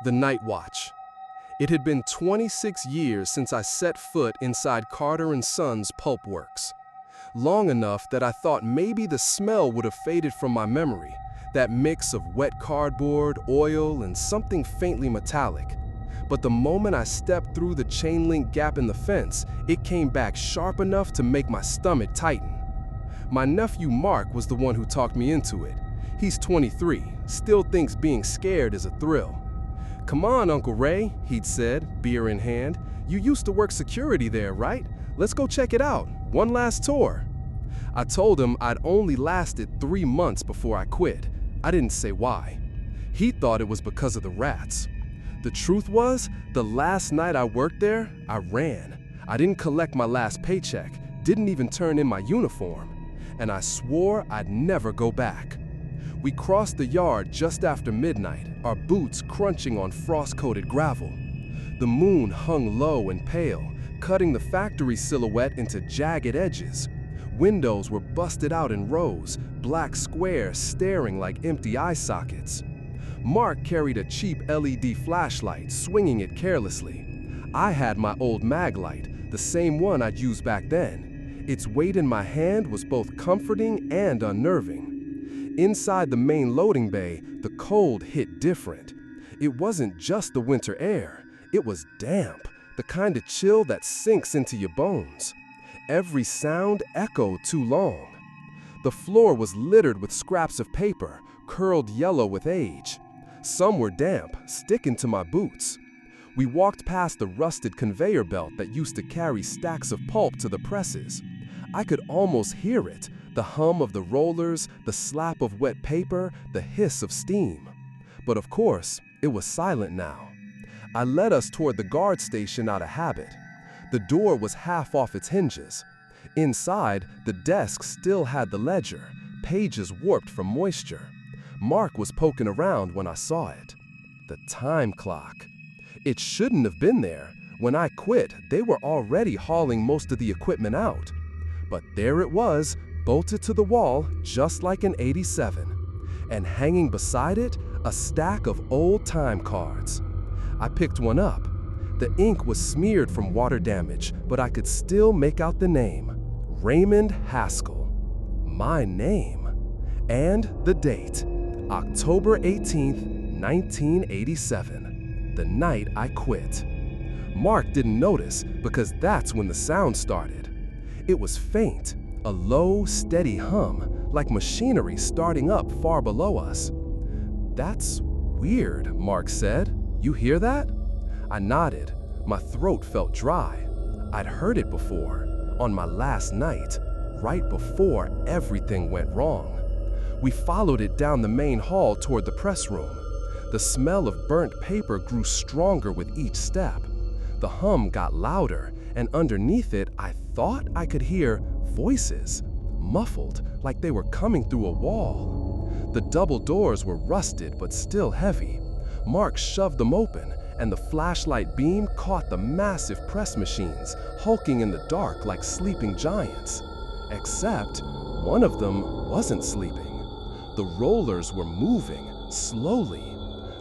The Night Watch. It had been 26 years since I set foot inside Carter Sons Pulpworks. Long enough that I thought maybe the smell would have faded from my memory, that mix of wet cardboard, oil, and something faintly metallic. But the moment I stepped through the chain link gap in the fence, it came back sharp enough to make my stomach tighten. My nephew Mark was the one who talked me into it. He's 23, still thinks being scared is a thrill. "Come on, Uncle Ray," he'd said, beer in hand. "You used to work security there, right? Let's go check it out. One last tour." I told him I'd only lasted 3 months before I quit. I didn't say why. He thought it was because of the rats. The truth was, the last night I worked there, I ran. I didn't collect my last paycheck, didn't even turn in my uniform, and I swore I'd never go back. We crossed the yard just after midnight, our boots crunching on frost-coated gravel. The moon hung low and pale, cutting the factory silhouette into jagged edges. Windows were busted out in rows, black squares staring like empty eye sockets. Mark carried a cheap LED flashlight, swinging it carelessly. I had my old mag light, the same one I'd used back then. Its weight in my hand was both comforting and unnerving. Inside the main loading bay, the cold hit different. It wasn't just the winter air, it was damp, the kind of chill that sinks into your bones. Every sound echoed too long. The floor was littered with scraps of paper, curled yellow with age. Some were damp, sticking to my boots. We walked past the rusted conveyor belt that used to carry stacks of pulp to the presses. I could almost hear it, the hum of the rollers, the slap of wet paper, the hiss of steam. But of course, it was silent now. I led us toward the guard station out of habit. The door was half off its hinges. Inside, the desk still had the ledger, pages warped from moisture. Mark was poking around when I saw it. The time clock. It shouldn't have been there. When I quit, they were already hauling most of the equipment out. But there it was, bolted to the wall just like an '87. And hanging beside it, a stack of old time cards. I picked one up. The ink was smeared from water damage, but I could still make out the name. Raymond Haskell. My name. And the date. October 18th, 1987. The night I quit. Mark didn't notice because that's when the sound started. It was faint, a low, steady hum, like machinery starting up far below us. "That's weird," Mark said. "You hear that?" I nodded. My throat felt dry. I'd heard it before, on my last night, right before everything went wrong. We followed it down the main hall toward the press room. The smell of burnt paper grew stronger with each step. The hum got louder, and underneath it, I thought I could hear voices, muffled, like they were coming through a wall. The double doors were rusted but still heavy. Mark shoved them open, and the flashlight beam caught the massive press machines, hulking in the dark like sleeping giants. Except, one of them wasn't sleeping. The rollers were moving, slowly.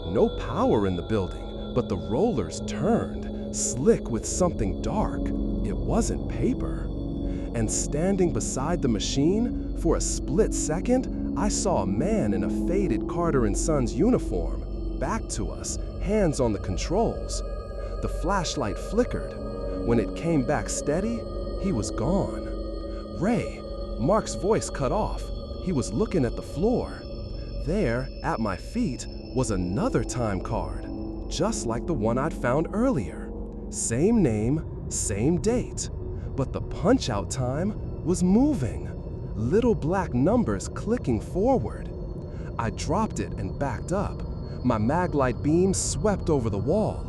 No power in the building, but the rollers turned, slick with something dark. It wasn't paper. And standing beside the machine, for a split second, I saw a man in a faded Carter Sons uniform, back to us, hands on the controls. The flashlight flickered. When it came back steady, he was gone. "Ray," Mark's voice cut off. He was looking at the floor. There, at my feet, was another time card, just like the one I'd found earlier. Same name, same date, but the punch-out time was moving. Little black numbers clicking forward. I dropped it and backed up. My maglite beam swept over the wall,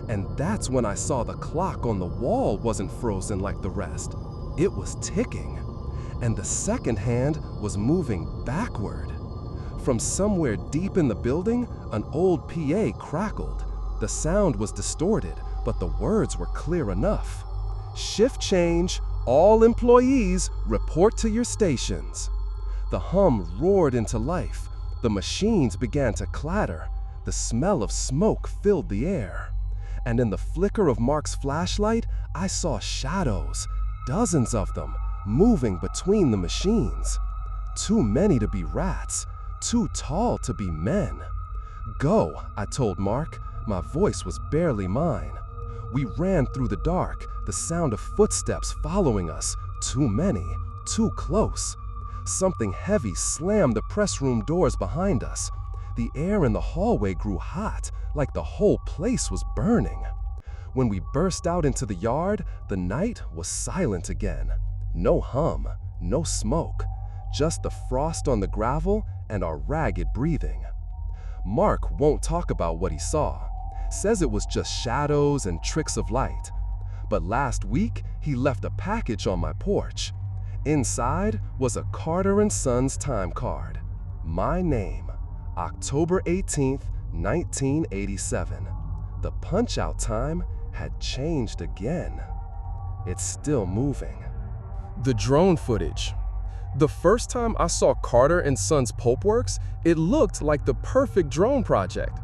and that's when I saw the clock on the wall wasn't frozen like the rest. It was ticking, and the second hand was moving backward. From somewhere deep in the building, an old PA crackled. The sound was distorted, but the words were clear enough. "Shift change, all employees report to your stations." The hum roared into life. The machines began to clatter. The smell of smoke filled the air. And in the flicker of Mark's flashlight, I saw shadows, dozens of them, moving between the machines. Too many to be rats, too tall to be men. "Go," I told Mark. My voice was barely mine. We ran through the dark, the sound of footsteps following us. Too many, too close. Something heavy slammed the press room doors behind us. The air in the hallway grew hot, like the whole place was burning. When we burst out into the yard, the night was silent again. No hum, no smoke, just the frost on the gravel and our ragged breathing. Mark won't talk about what he saw, says it was just shadows and tricks of light. But last week, he left a package on my porch. Inside was a Carter Sons time card. My name, October 18th, 1987. The punch-out time had changed again. It's still moving. The drone footage. The first time I saw Carter Sons Pulpworks, it looked like the perfect drone project.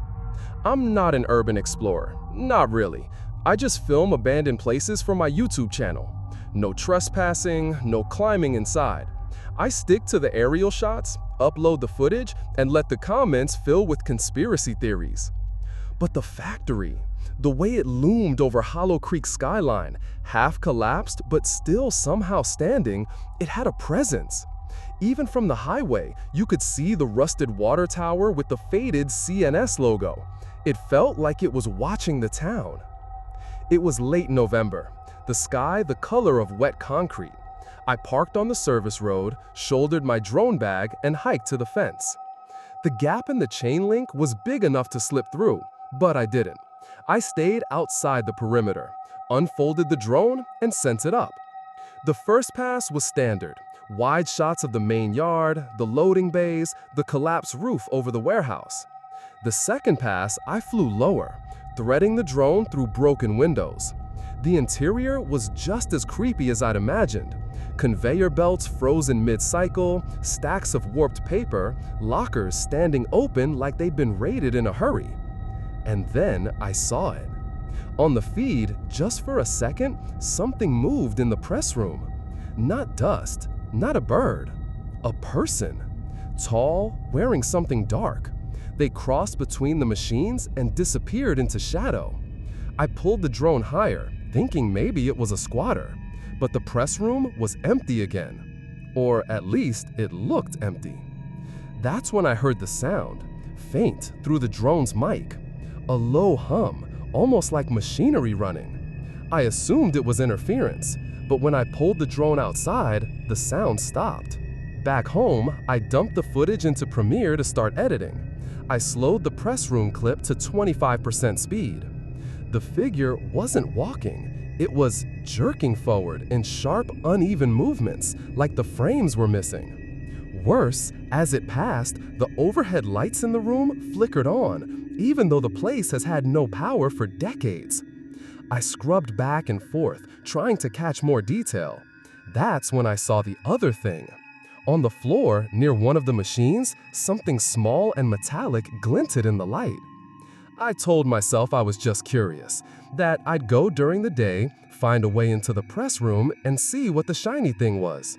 I'm not an urban explorer, not really. I just film abandoned places for my YouTube channel. No trespassing, no climbing inside. I stick to the aerial shots, upload the footage, and let the comments fill with conspiracy theories. But the factory, the way it loomed over Hollow Creek skyline, half collapsed but still somehow standing, it had a presence. Even from the highway, you could see the rusted water tower with the faded CNS logo. It felt like it was watching the town. It was late November, the sky the color of wet concrete. I parked on the service road, shouldered my drone bag, and hiked to the fence. The gap in the chain link was big enough to slip through, but I didn't. I stayed outside the perimeter, unfolded the drone, and sent it up. The first pass was standard. Wide shots of the main yard, the loading bays, the collapsed roof over the warehouse. The second pass, I flew lower, threading the drone through broken windows. The interior was just as creepy as I'd imagined. Conveyor belts frozen mid-cycle, stacks of warped paper, lockers standing open like they'd been raided in a hurry. And then I saw it. On the feed, just for a second, something moved in the press room. Not dust, not a bird, a person. Tall, wearing something dark. They crossed between the machines and disappeared into shadow. I pulled the drone higher, thinking maybe it was a squatter, but the press room was empty again. Or at least it looked empty. That's when I heard the sound, faint through the drone's mic. A low hum, almost like machinery running. I assumed it was interference, but when I pulled the drone outside, the sound stopped. Back home, I dumped the footage into Premiere to start editing. I slowed the press room clip to 25% speed. The figure wasn't walking, it was jerking forward in sharp, uneven movements, like the frames were missing. Worse, as it passed, the overhead lights in the room flickered on, even though the place has had no power for decades. I scrubbed back and forth, trying to catch more detail. That's when I saw the other thing. On the floor, near one of the machines, something small and metallic glinted in the light. I told myself I was just curious, that I'd go during the day, find a way into the press room, and see what the shiny thing was.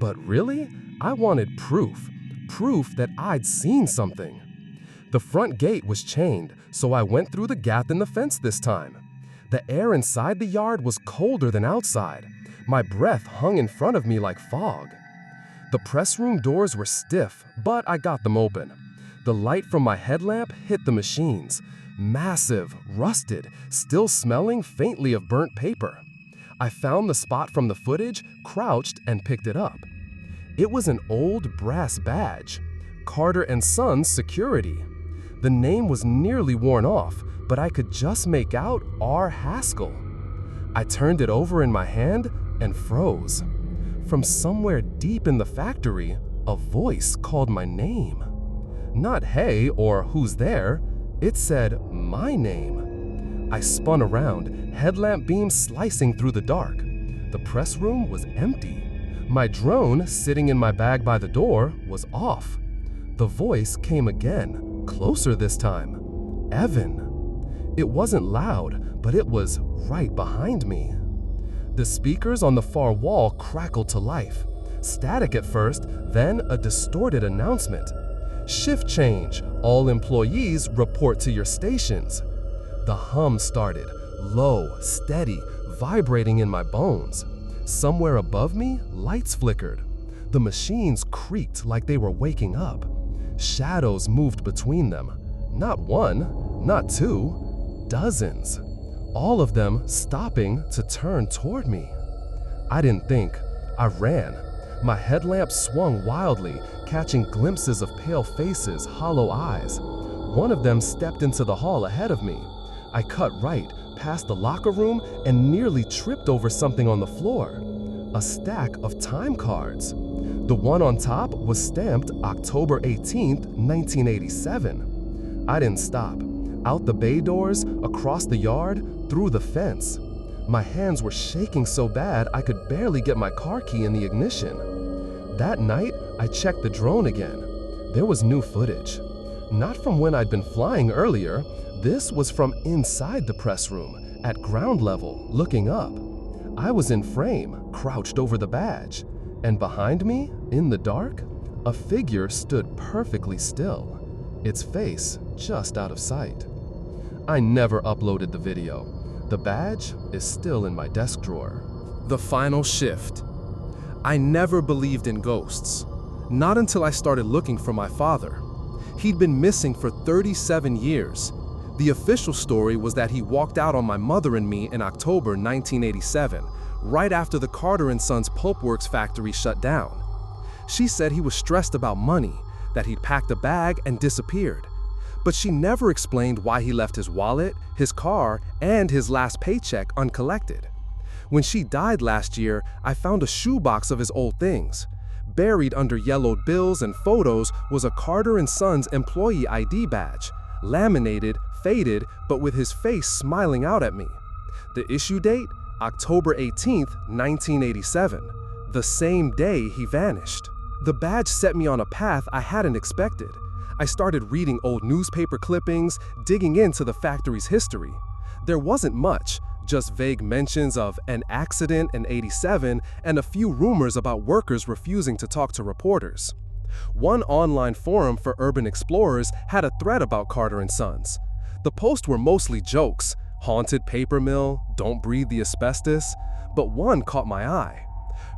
But really, I wanted proof that I'd seen something. The front gate was chained, so I went through the gap in the fence this time. The air inside the yard was colder than outside. My breath hung in front of me like fog. The press room doors were stiff, but I got them open. The light from my headlamp hit the machines. Massive, rusted, still smelling faintly of burnt paper. I found the spot from the footage, crouched, and picked it up. It was an old brass badge. Carter Sons Security. The name was nearly worn off, but I could just make out R. Haskell. I turned it over in my hand and froze. From somewhere deep in the factory, a voice called my name. Not hey or who's there, it said my name. I spun around, headlamp beams slicing through the dark. The press room was empty. My drone, sitting in my bag by the door, was off. The voice came again, closer this time. Evan. It wasn't loud, but it was right behind me. The speakers on the far wall crackled to life. Static at first, then a distorted announcement. Shift change. All employees report to your stations. The hum started, low, steady, vibrating in my bones. Somewhere above me, lights flickered. The machines creaked like they were waking up. Shadows moved between them. Not one, not two, dozens. All of them stopping to turn toward me. I didn't think. I ran. My headlamp swung wildly, catching glimpses of pale faces, hollow eyes. One of them stepped into the hall ahead of me. I cut right, past the locker room, and nearly tripped over something on the floor. A stack of time cards. The one on top was stamped October 18th, 1987. I didn't stop. Out the bay doors, across the yard, through the fence. My hands were shaking so bad I could barely get my car key in the ignition. That night, I checked the drone again. There was new footage. Not from when I'd been flying earlier. This was from inside the press room, at ground level, looking up. I was in frame, crouched over the badge. And behind me, in the dark, a figure stood perfectly still, its face just out of sight. I never uploaded the video. The badge is still in my desk drawer. The final shift. I never believed in ghosts. Not until I started looking for my father. He'd been missing for 37 years. The official story was that he walked out on my mother and me in October 1987, right after the Carter Sons Pulpworks factory shut down. She said he was stressed about money, that he'd packed a bag and disappeared. But she never explained why he left his wallet, his car, and his last paycheck uncollected. When she died last year, I found a shoebox of his old things. Buried under yellowed bills and photos was a Carter Sons employee ID badge, laminated, faded, but with his face smiling out at me. The issue date? October 18th, 1987, the same day he vanished. The badge set me on a path I hadn't expected. I started reading old newspaper clippings, digging into the factory's history. There wasn't much, just vague mentions of an accident in '87 and a few rumors about workers refusing to talk to reporters. One online forum for urban explorers had a thread about Carter Sons. The posts were mostly jokes, haunted paper mill, don't breathe the asbestos, but one caught my eye.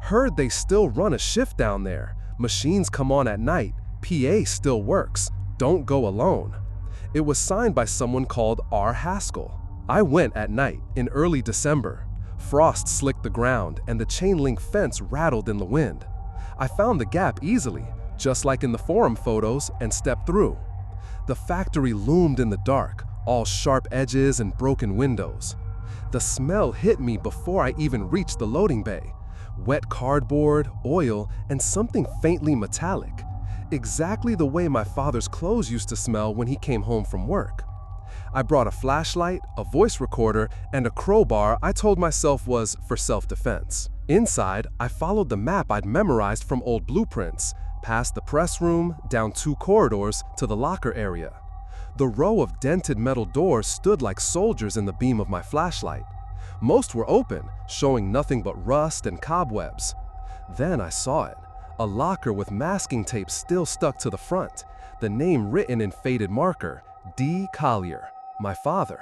Heard they still run a shift down there, machines come on at night, PA still works, don't go alone. It was signed by someone called R. Haskell. I went at night in early December. Frost slicked the ground and the chain link fence rattled in the wind. I found the gap easily, just like in the forum photos, and stepped through. The factory loomed in the dark, all sharp edges and broken windows. The smell hit me before I even reached the loading bay. Wet cardboard, oil, and something faintly metallic. Exactly the way my father's clothes used to smell when he came home from work. I brought a flashlight, a voice recorder, and a crowbar I told myself was for self-defense. Inside, I followed the map I'd memorized from old blueprints, past the press room, down 2 corridors to the locker area. The row of dented metal doors stood like soldiers in the beam of my flashlight. Most were open, showing nothing but rust and cobwebs. Then I saw it, a locker with masking tape still stuck to the front, the name written in faded marker, D. Collier, my father.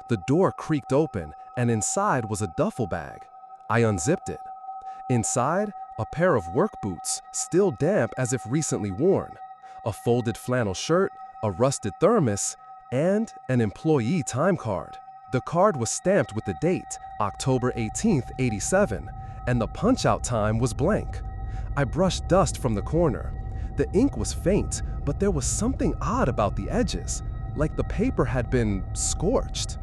The door creaked open, and inside was a duffel bag. I unzipped it. Inside, a pair of work boots, still damp as if recently worn, a folded flannel shirt, a rusted thermos, and an employee time card. The card was stamped with the date, October 18th, '87, and the punch-out time was blank. I brushed dust from the corner. The ink was faint, but there was something odd about the edges, like the paper had been scorched.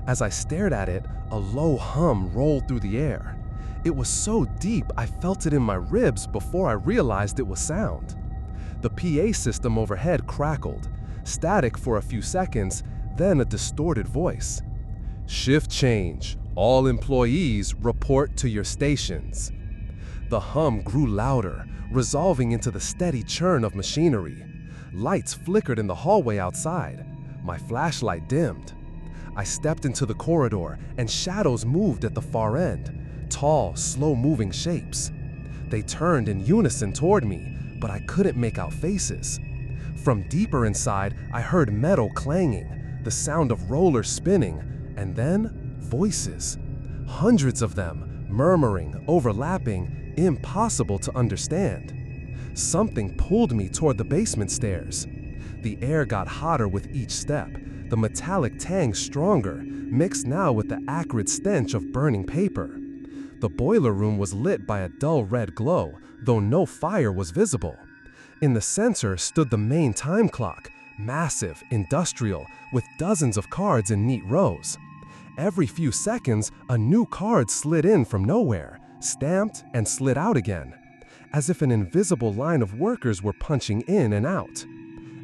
As I stared at it, a low hum rolled through the air. It was so deep I felt it in my ribs before I realized it was sound. The PA system overhead crackled, static for a few seconds, then a distorted voice. Shift change. All employees report to your stations. The hum grew louder, resolving into the steady churn of machinery. Lights flickered in the hallway outside. My flashlight dimmed. I stepped into the corridor, and shadows moved at the far end, tall, slow-moving shapes. They turned in unison toward me, but I couldn't make out faces. From deeper inside, I heard metal clanging, the sound of rollers spinning, and then voices. Hundreds of them, murmuring, overlapping, impossible to understand. Something pulled me toward the basement stairs. The air got hotter with each step, the metallic tang stronger, mixed now with the acrid stench of burning paper. The boiler room was lit by a dull red glow, though no fire was visible. In the center stood the main time clock, massive, industrial, with dozens of cards in neat rows. Every few seconds, a new card slid in from nowhere, stamped and slid out again, as if an invisible line of workers were punching in and out.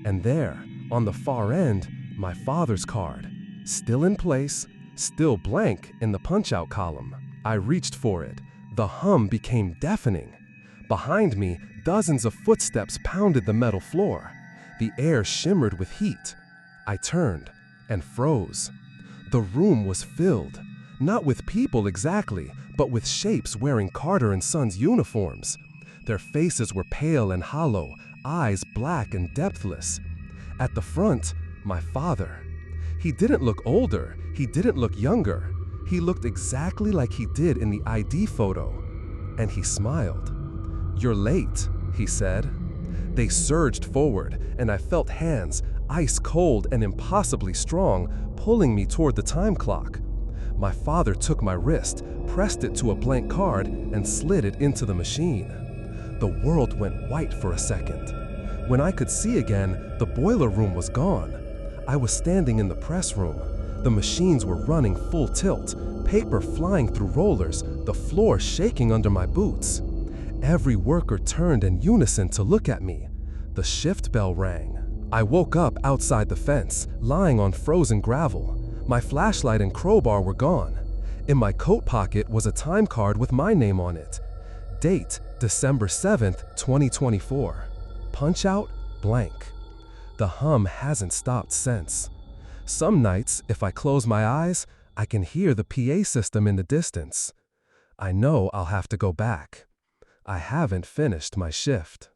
And there, on the far end, my father's card, still in place, still blank in the punch-out column. I reached for it. The hum became deafening. Behind me, dozens of footsteps pounded the metal floor. The air shimmered with heat. I turned and froze. The room was filled, not with people exactly, but with shapes wearing Carter and Sons uniforms. Their faces were pale and hollow, eyes black and depthless. At the front, my father. He didn't look older, he didn't look younger. He looked exactly like he did in the ID photo. And he smiled. "You're late," he said. They surged forward, and I felt hands, ice cold and impossibly strong, pulling me toward the time clock. My father took my wrist, pressed it to a blank card, and slid it into the machine. The world went white for a second. When I could see again, the boiler room was gone. I was standing in the press room. The machines were running full tilt, paper flying through rollers, the floor shaking under my boots. Every worker turned in unison to look at me. The shift bell rang. I woke up outside the fence, lying on frozen gravel. My flashlight and crowbar were gone. In my coat pocket was a time card with my name on it. Date, December 7th, 2024. Punch out, blank. The hum hasn't stopped since. Some nights, if I close my eyes, I can hear the PA system in the distance. I know I'll have to go back. I haven't finished my shift.